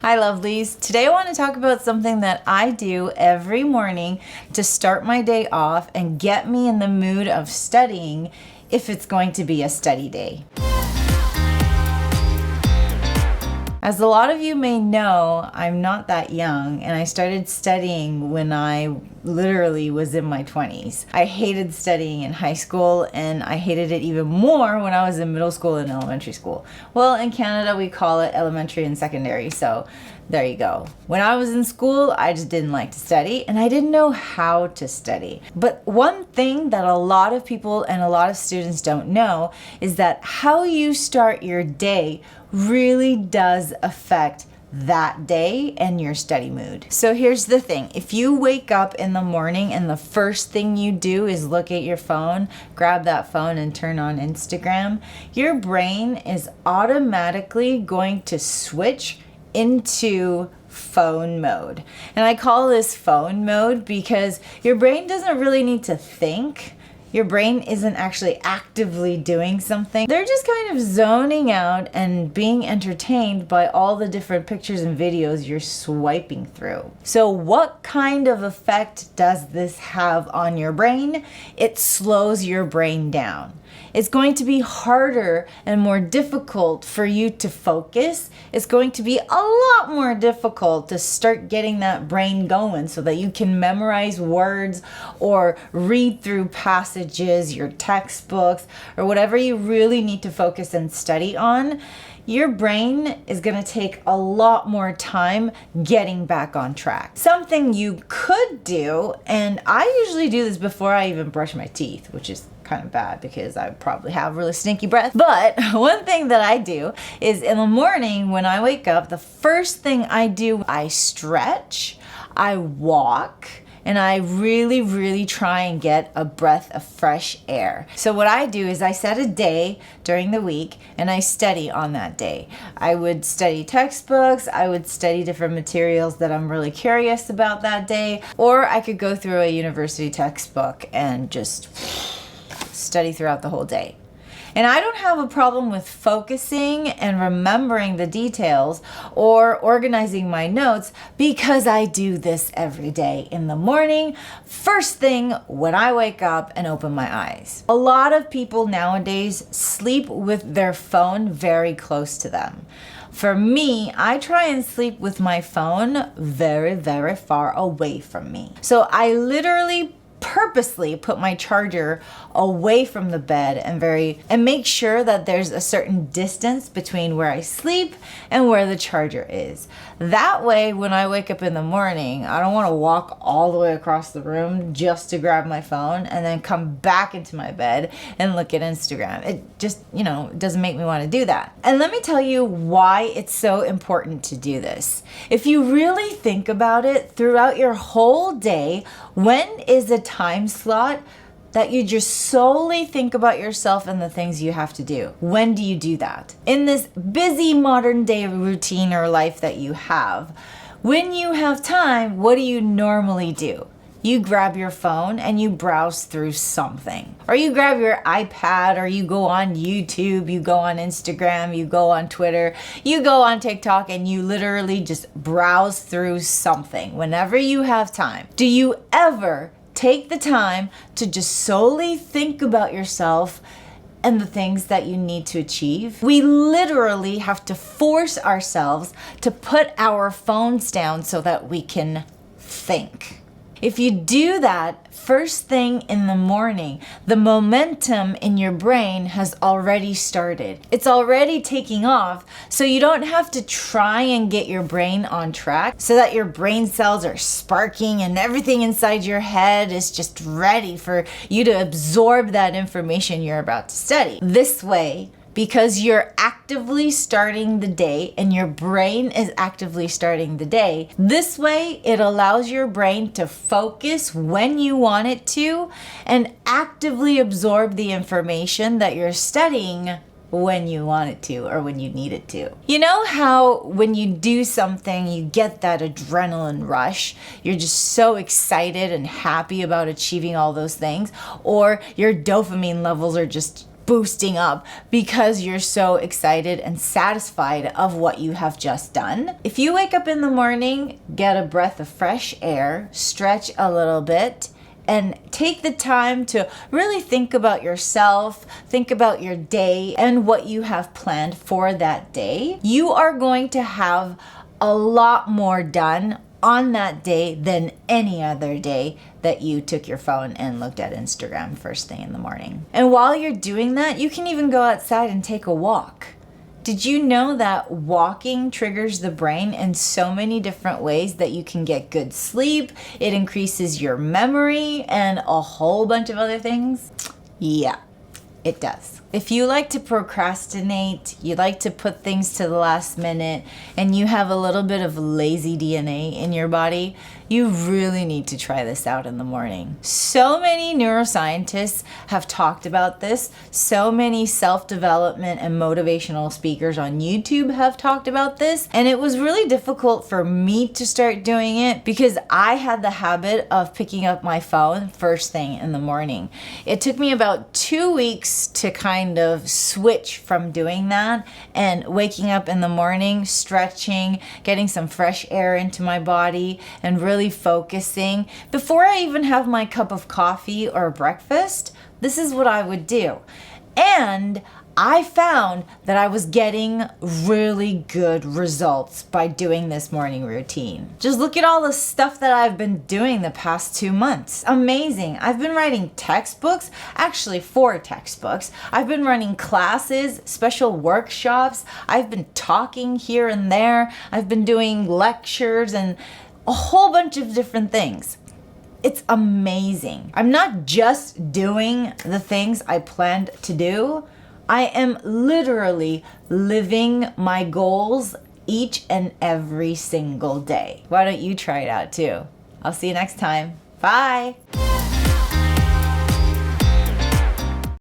Hi lovelies. Today I want to talk about something that I do every morning to start my day off and get me in the mood of studying if it's going to be a study day. As a lot of you may know, I'm not that young and I started studying when I literally was in my 20s. I hated studying in high school and I hated it even more when I was in middle school and elementary school. Well, in Canada we call it elementary and secondary, so there you go. When I was in school, I just didn't like to study and I didn't know how to study. But one thing that a lot of people and a lot of students don't know is that how you start your day really does affect that day and your study mood. So here's the thing. If you wake up in the morning and the first thing you do is look at your phone, grab that phone and turn on Instagram, your brain is automatically going to switch into phone mode. And I call this phone mode because your brain doesn't really need to think. Your brain isn't actually actively doing something. They're just kind of zoning out and being entertained by all the different pictures and videos you're swiping through. So what kind of effect does this have on your brain? It slows your brain down. It's going to be harder and more difficult for you to focus. It's going to be a lot more difficult to start getting that brain going so that you can memorize words or read through passages, your textbooks, or whatever you really need to focus and study on. Your brain is going to take a lot more time getting back on track. Something you could do, and I usually do this before I even brush my teeth, which is kind of bad because I probably have really stinky breath. But one thing that I do is in the morning when I wake up, the first thing I do, I stretch, I walk, and I really try and get a breath of fresh air. So what I do is I set a day during the week and I study on that day. I would study textbooks, I would study different materials that I'm really curious about that day, or I could go through a university textbook and just study throughout the whole day. And I don't have a problem with focusing and remembering the details or organizing my notes because I do this every day in the morning, first thing when I wake up and open my eyes. A lot of people nowadays sleep with their phone very close to them. For me, I try and sleep with my phone very far away from me. So I literally purposely put my charger away from the bed and make sure that there's a certain distance between where I sleep and where the charger is. That way, when I wake up in the morning, I don't want to walk all the way across the room just to grab my phone and then come back into my bed and look at Instagram. It just, doesn't make me want to do that. And let me tell you why it's so important to do this. If you really think about it, throughout your whole day, when is a time slot that you just solely think about yourself and the things you have to do? When do you do that? In this busy modern day routine or life that you have, when you have time, what do you normally do? You grab your phone and you browse through something. Or you grab your iPad, or you go on YouTube, you go on Instagram, you go on Twitter, you go on TikTok, and you literally just browse through something whenever you have time. Do you ever take the time to just solely think about yourself and the things that you need to achieve? We literally have to force ourselves to put our phones down so that we can think. If you do that first thing in the morning, the momentum in your brain has already started. It's already taking off, so you don't have to try and get your brain on track so that your brain cells are sparking and everything inside your head is just ready for you to absorb that information you're about to study. This way, because you're actively starting the day and your brain is actively starting the day. This way, it allows your brain to focus when you want it to and actively absorb the information that you're studying when you want it to or when you need it to. You know how when you do something, you get that adrenaline rush? You're just so excited and happy about achieving all those things, or your dopamine levels are just boosting up because you're so excited and satisfied of what you have just done. If you wake up in the morning, get a breath of fresh air, stretch a little bit, and take the time to really think about yourself, think about your day and what you have planned for that day, you are going to have a lot more done on that day than any other day that you took your phone and looked at Instagram first thing in the morning. And while you're doing that, you can even go outside and take a walk. Did you know that walking triggers the brain in so many different ways that you can get good sleep? It increases your memory and a whole bunch of other things. Yeah, it does. If you like to procrastinate, you like to put things to the last minute, and you have a little bit of lazy DNA in your body, you really need to try this out in the morning. So many neuroscientists have talked about this. So many self-development and motivational speakers on YouTube have talked about this. And it was really difficult for me to start doing it because I had the habit of picking up my phone first thing in the morning. It took me about 2 weeks to kind of switch from doing that and waking up in the morning, stretching, getting some fresh air into my body, and really focusing. Before I even have my cup of coffee or breakfast, this is what I would do. And I found that I was getting really good results by doing this morning routine. Just look at all the stuff that I've been doing the past 2 months. Amazing. I've been writing textbooks, actually 4 textbooks. I've been running classes, special workshops. I've been talking here and there. I've been doing lectures and a whole bunch of different things. It's amazing. I'm not just doing the things I planned to do. I am literally living my goals each and every single day. Why don't you try it out too? I'll see you next time. Bye.